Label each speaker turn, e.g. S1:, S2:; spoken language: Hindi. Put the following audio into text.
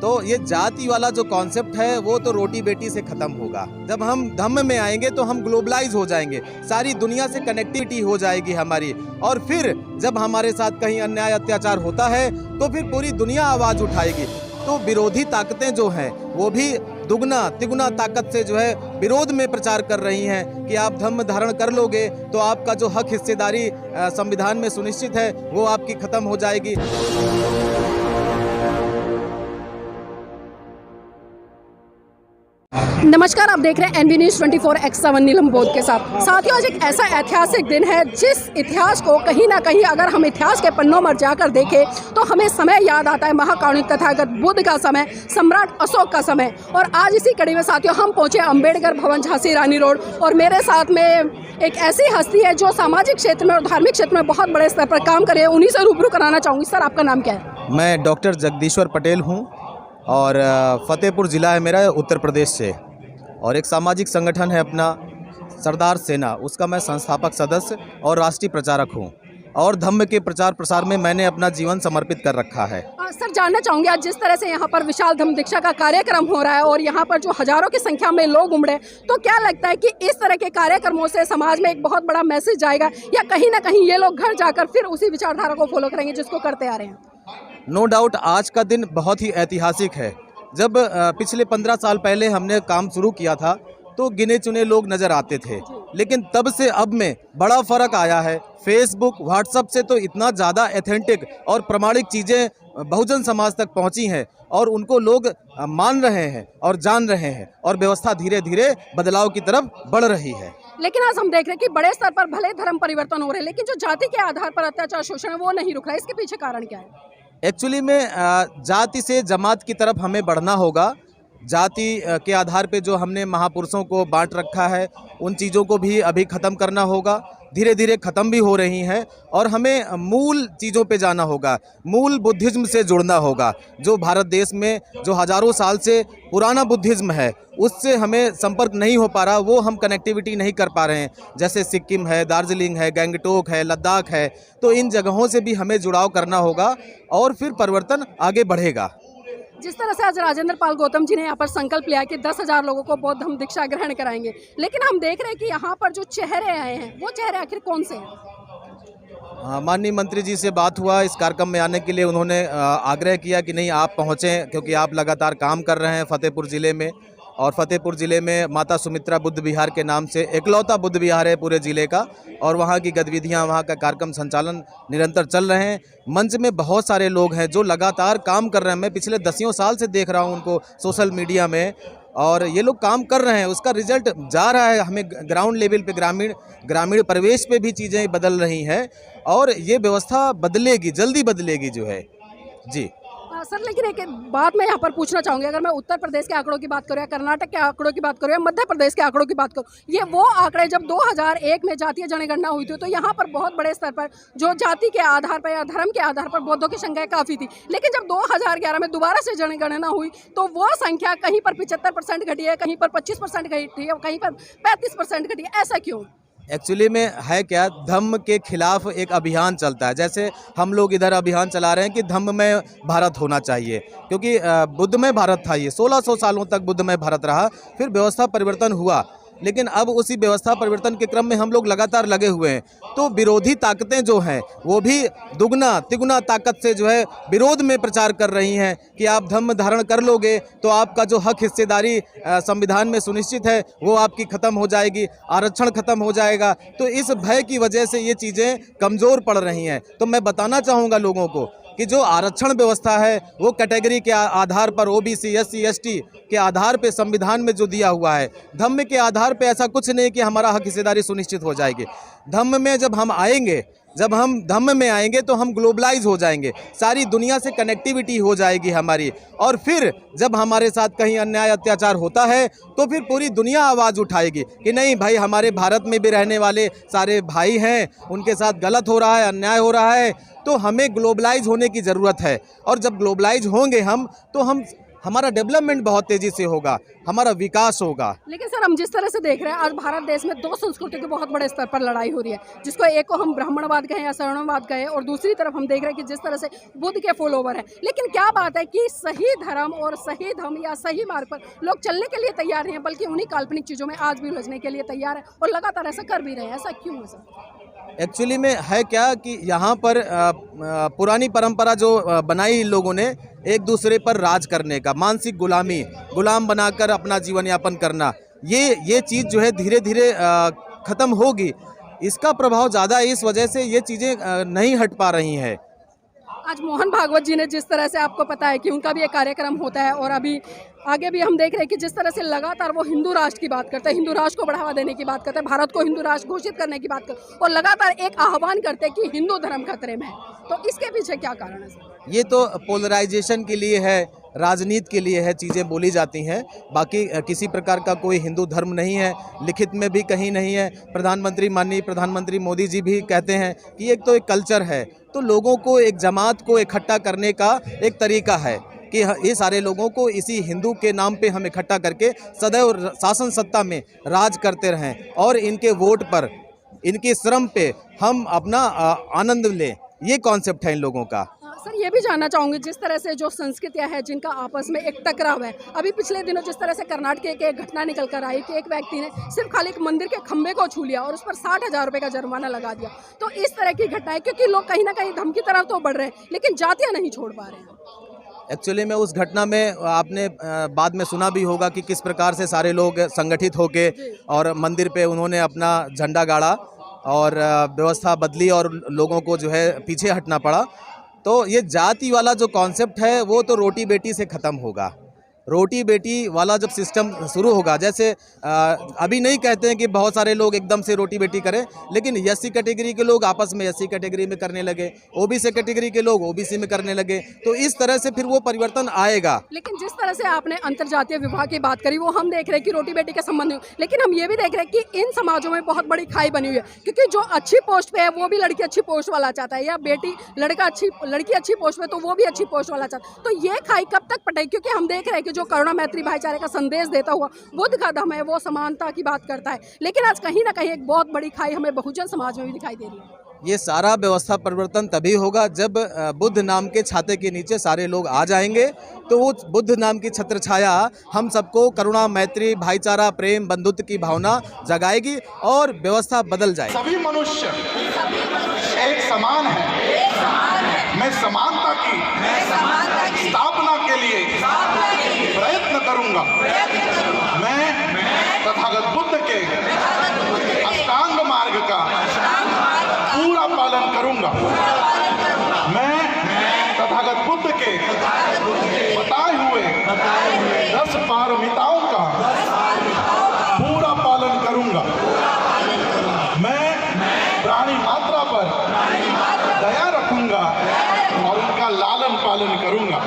S1: तो ये जाति वाला जो कॉन्सेप्ट है वो तो रोटी बेटी से खत्म होगा। जब हम धम्म में आएंगे तो हम ग्लोबलाइज हो जाएंगे, सारी दुनिया से कनेक्टिविटी हो जाएगी हमारी। और फिर जब हमारे साथ कहीं अन्याय अत्याचार होता है तो फिर पूरी दुनिया आवाज उठाएगी। तो विरोधी ताकतें जो हैं वो भी दुगना तिगुना ताकत से जो है विरोध में प्रचार कर रही हैं कि आप धम्म धारण कर लोगे तो आपका जो हक हिस्सेदारी संविधान में सुनिश्चित है वो आपकी खत्म हो जाएगी।
S2: नमस्कार, आप देख रहे हैं एनबी न्यूज़ 24x7 नीलम बोध के साथ। साथियों, आज एक ऐसा ऐतिहासिक दिन है जिस इतिहास को कहीं ना कहीं अगर हम इतिहास के पन्नों में जाकर देखें तो हमें समय याद आता है महाकारुणिक तथागत बुद्ध का समय, सम्राट अशोक का समय। और आज इसी कड़ी में साथियों हम पहुंचे अम्बेडकर भवन, झांसी रानी रोड, और मेरे साथ में एक ऐसी हस्ती है जो सामाजिक क्षेत्र में और धार्मिक क्षेत्र में बहुत बड़े स्तर पर काम करे। उन्हीं से रूबरू कराना चाहूँगी। सर, आपका नाम क्या है?
S1: मैं डॉक्टर जगदीश्वर पटेल हूँ और फतेहपुर ज़िला है मेरा, उत्तर प्रदेश से। और एक सामाजिक संगठन है अपना सरदार सेना, उसका मैं संस्थापक सदस्य और राष्ट्रीय प्रचारक हूँ। और धम्म के प्रचार प्रसार में मैंने अपना जीवन समर्पित कर रखा है।
S2: सर, जानना चाहूँगी आज जिस तरह से यहाँ पर विशाल धम्म दीक्षा का कार्यक्रम हो रहा है और यहाँ पर जो हजारों की संख्या में लोग उमड़े, तो क्या लगता है कि इस तरह के कार्यक्रमों से समाज में एक बहुत बड़ा मैसेज जाएगा, या कहीं ना कहीं ये लोग घर जाकर फिर उसी विचारधारा को फॉलो करेंगे जिसको करते आ रहे हैं?
S1: नो डाउट आज का दिन बहुत ही ऐतिहासिक है। जब पिछले 15 साल पहले हमने काम शुरू किया था तो गिने चुने लोग नज़र आते थे, लेकिन तब से अब में बड़ा फ़र्क आया है। फेसबुक, व्हाट्सएप से तो इतना ज़्यादा एथेंटिक और प्रमाणिक चीज़ें बहुजन समाज तक पहुंची हैं और उनको लोग मान रहे हैं और जान रहे हैं, और व्यवस्था धीरे धीरे बदलाव की तरफ बढ़ रही है।
S2: लेकिन आज हम देख रहे हैं कि बड़े स्तर पर भले धर्म परिवर्तन हो रहे हैं, लेकिन जो जाति के आधार पर अत्याचार शोषण है वो नहीं रुक रहा है। इसके पीछे कारण क्या है?
S1: एक्चुअली में जाति से जमात की तरफ हमें बढ़ना होगा। जाति के आधार पे जो हमने महापुरुषों को बांट रखा है उन चीज़ों को भी अभी ख़त्म करना होगा। धीरे धीरे ख़त्म भी हो रही हैं और हमें मूल चीज़ों पे जाना होगा, मूल बुद्धिज़्म से जुड़ना होगा। जो भारत देश में जो हज़ारों साल से पुराना बुद्धिज़्म है उससे हमें संपर्क नहीं हो पा रहा, वो हम कनेक्टिविटी नहीं कर पा रहे हैं। जैसे सिक्किम है, दार्जिलिंग है, गंगटोक है, लद्दाख है, तो इन जगहों से भी हमें जुड़ाव करना होगा और फिर परिवर्तन आगे बढ़ेगा।
S2: जिस तरह से आज राजेंद्र पाल गौतम जी ने यहाँ पर संकल्प लिया कि 10,000 लोगों को बौद्ध धम्म दीक्षा ग्रहण कराएंगे, लेकिन हम देख रहे हैं कि यहाँ पर जो चेहरे आए हैं वो चेहरे आखिर कौन से हैं?
S1: माननीय मंत्री जी से बात हुआ इस कार्यक्रम में आने के लिए। उन्होंने आग्रह किया कि नहीं, आप पहुँचें क्योंकि आप लगातार काम कर रहे हैं फतेहपुर ज़िले में। और फतेहपुर ज़िले में माता सुमित्रा बुद्ध विहार के नाम से एकलौता बुद्ध विहार है पूरे ज़िले का, और वहाँ की गतिविधियाँ, वहाँ का कार्यक्रम संचालन निरंतर चल रहे हैं। मंच में बहुत सारे लोग हैं जो लगातार काम कर रहे हैं। मैं पिछले 10 साल से देख रहा हूँ उनको सोशल मीडिया में, और ये लोग काम कर रहे हैं, उसका रिजल्ट जा रहा है हमें ग्राउंड लेवल पे, ग्रामीण परिवेश पे भी चीज़ें बदल रही हैं और ये व्यवस्था बदलेगी, जल्दी बदलेगी जो है जी।
S2: सर, लेकिन एक बात मैं यहाँ पर पूछना चाहूँगी, अगर मैं उत्तर प्रदेश के आंकड़ों की बात करूँ या कर्नाटक के आंकड़ों की बात करूँ या मध्य प्रदेश के आंकड़ों की बात करूँ, ये वो आंकड़े जब 2001 में जातीय जनगणना हुई थी तो यहाँ पर बहुत बड़े स्तर पर जो जाति के आधार पर या धर्म के आधार पर बौद्धों की संख्या काफ़ी थी। लेकिन जब 2011 में दोबारा से जनगणना हुई तो वो संख्या कहीं पर 75% घटी है, कहीं पर 25% घटी है, कहीं पर 35% घटी है। ऐसा क्यों?
S1: एक्चुअली में है क्या, धम्म के खिलाफ एक अभियान चलता है। जैसे हम लोग इधर अभियान चला रहे हैं कि धम्म में भारत होना चाहिए, क्योंकि बुद्ध में भारत था, ये 1600 सालों तक बुद्ध में भारत रहा। फिर व्यवस्था परिवर्तन हुआ, लेकिन अब उसी व्यवस्था परिवर्तन के क्रम में हम लोग लगातार लगे हुए हैं। तो विरोधी ताकतें जो हैं वो भी दुगना तिगुना ताकत से जो है विरोध में प्रचार कर रही हैं कि आप धम्म धारण कर लोगे तो आपका जो हक हिस्सेदारी संविधान में सुनिश्चित है वो आपकी खत्म हो जाएगी, आरक्षण खत्म हो जाएगा। तो इस भय की वजह से ये चीज़ें कमज़ोर पड़ रही हैं। तो मैं बताना चाहूँगा लोगों को कि जो आरक्षण व्यवस्था है वो कैटेगरी के आधार पर, ओबीसी, एससी, एसटी के आधार पे संविधान में जो दिया हुआ है, धम्म के आधार पे ऐसा कुछ नहीं कि हमारा हक हिस्सेदारी सुनिश्चित हो जाएगी। धम्म में जब हम आएंगे, जब हम धम्म में आएंगे तो हम ग्लोबलाइज हो जाएंगे, सारी दुनिया से कनेक्टिविटी हो जाएगी हमारी। और फिर जब हमारे साथ कहीं अन्याय अत्याचार होता है तो फिर पूरी दुनिया आवाज़ उठाएगी कि नहीं भाई, हमारे भारत में भी रहने वाले सारे भाई हैं, उनके साथ गलत हो रहा है, अन्याय हो रहा है, तो हमें ग्लोबलाइज होने की ज़रूरत है। और जब ग्लोबलाइज होंगे हम तो हम हमारा डेवलपमेंट बहुत तेज़ी से होगा, हमारा विकास होगा।
S2: लेकिन सर हम जिस तरह से देख रहे हैं आज भारत देश में दो संस्कृति की बहुत बड़े स्तर पर लड़ाई हो रही है, जिसको एक को हम ब्राह्मणवाद कहें या शरणवाद कहें, और दूसरी तरफ हम देख रहे हैं कि जिस तरह से बुद्ध के फॉलोवर हैं। लेकिन क्या बात है कि सही धर्म और सही धर्म या सही मार्ग पर लोग चलने के लिए तैयार नहीं है, बल्कि उन्हीं काल्पनिक चीज़ों में आज भी उलझने के लिए तैयार है और लगातार ऐसा कर भी रहे हैं। ऐसा क्यों है सर?
S1: एक्चुअली में है क्या कि यहाँ पर पुरानी परंपरा जो बनाई इन लोगों ने, एक दूसरे पर राज करने का, मानसिक गुलाम बनाकर अपना जीवन यापन करना, ये चीज़ जो है धीरे धीरे ख़त्म होगी। इसका प्रभाव ज़्यादा है, इस वजह से ये चीज़ें नहीं हट पा रही हैं।
S2: आज मोहन भागवत जी ने जिस तरह से, आपको पता है कि उनका भी एक कार्यक्रम होता है और अभी आगे भी हम देख रहे हैं कि जिस तरह से लगातार वो हिंदू राष्ट्र की बात करते हैं, हिंदू राष्ट्र को बढ़ावा देने की बात करते हैं, भारत को हिंदू राष्ट्र घोषित करने की बात करते हैं और लगातार एक आह्वान करते हैं कि हिंदू धर्म खतरे में है। तो इसके पीछे क्या कारण है सर?
S1: ये तो पोलराइजेशन के लिए है, राजनीति के लिए है, चीज़ें बोली जाती हैं। बाकी किसी प्रकार का कोई हिंदू धर्म नहीं है, लिखित में भी कहीं नहीं है। माननीय प्रधानमंत्री मोदी जी भी कहते हैं कि एक तो एक कल्चर है, तो लोगों को एक जमात को इकट्ठा करने का एक तरीका है कि ये सारे लोगों को इसी हिंदू के नाम पे हम इकट्ठा करके सदैव शासन सत्ता में राज करते रहें और इनके वोट पर, इनके श्रम पे हम अपना आनंद लें। ये कॉन्सेप्ट है इन लोगों का।
S2: सर ये भी जानना चाहूँगी, जिस तरह से जो संस्कृतियाँ हैं जिनका आपस में एक टकराव है, अभी पिछले दिनों जिस तरह से कर्नाटक की एक घटना निकल कर आई कि एक व्यक्ति ने सिर्फ खाली एक मंदिर के खंबे को छू लिया और उस पर 60,000 रुपये का जुर्माना लगा दिया। तो इस तरह की घटनाएं, क्योंकि लोग कहीं ना कहीं धर्म की तरफ तो बढ़ रहे हैं लेकिन जातियाँ नहीं छोड़ पा रहे हैं।
S1: एक्चुअली में उस घटना में आपने बाद में सुना भी होगा कि किस प्रकार से सारे लोग संगठित होके और मंदिर पे उन्होंने अपना झंडा गाड़ा और व्यवस्था बदली और लोगों को जो है पीछे हटना पड़ा। तो ये जाति वाला जो कॉन्सेप्ट है वो तो रोटी बेटी से ख़त्म होगा। रोटी बेटी वाला जब सिस्टम शुरू होगा, जैसे अभी नहीं कहते हैं कि बहुत सारे लोग एकदम से रोटी बेटी करें, लेकिन एससी कैटेगरी के लोग आपस में एससी कैटेगरी में करने लगे, ओबीसी कैटेगरी के लोग ओबीसी में करने लगे, तो इस तरह से फिर वो परिवर्तन आएगा।
S2: लेकिन जिस तरह से आपने अंतर्जातीय विवाह की बात करी, वो हम देख रहे हैं कि रोटी बेटी के संबंध में, लेकिन हम ये भी देख रहे हैं कि इन समाजों में बहुत बड़ी खाई बनी हुई है, क्योंकि जो अच्छी पोस्ट पे है वो भी लड़की अच्छी पोस्ट वाला चाहता है, या लड़की अच्छी पोस्ट पे तो वो भी अच्छी पोस्ट वाला चाहता है। तो ये खाई कब तक पटेगी? क्योंकि हम देख रहे हैं कि जो करुणा मैत्री भाईचारे का संदेश देता हुआ बुद्ध का धर्म है वो समानता की बात करता है, लेकिन आज कहीं ना कहीं एक बहुत बड़ी खाई हमें बहुजन समाज में भी दिखाई दे रही है।
S1: ये सारा व्यवस्था परिवर्तन तभी होगा जब बुद्ध नाम के छाते के नीचे सारे लोग आ जाएंगे, तो वो बुद्ध नाम की छत्र छाया हम सबको करुणा मैत्री भाईचारा प्रेम बंधुत्व की भावना जगाएगी और व्यवस्था बदल जाएगी।
S3: सभी मनुष्य एक समान है। मैं समानता की स्थापना के लिए प्रयत्न करूंगा। मैं तथागत बुद्ध के अष्टांग मार्ग का पूरा पालन करूंगा। मैं तथागत बुद्ध के बताए हुए 10 पारमिताओं का पूरा पालन करूंगा। मैं प्राणी मात्रा पर दया रखूंगा और उनका लालन पालन करूंगा।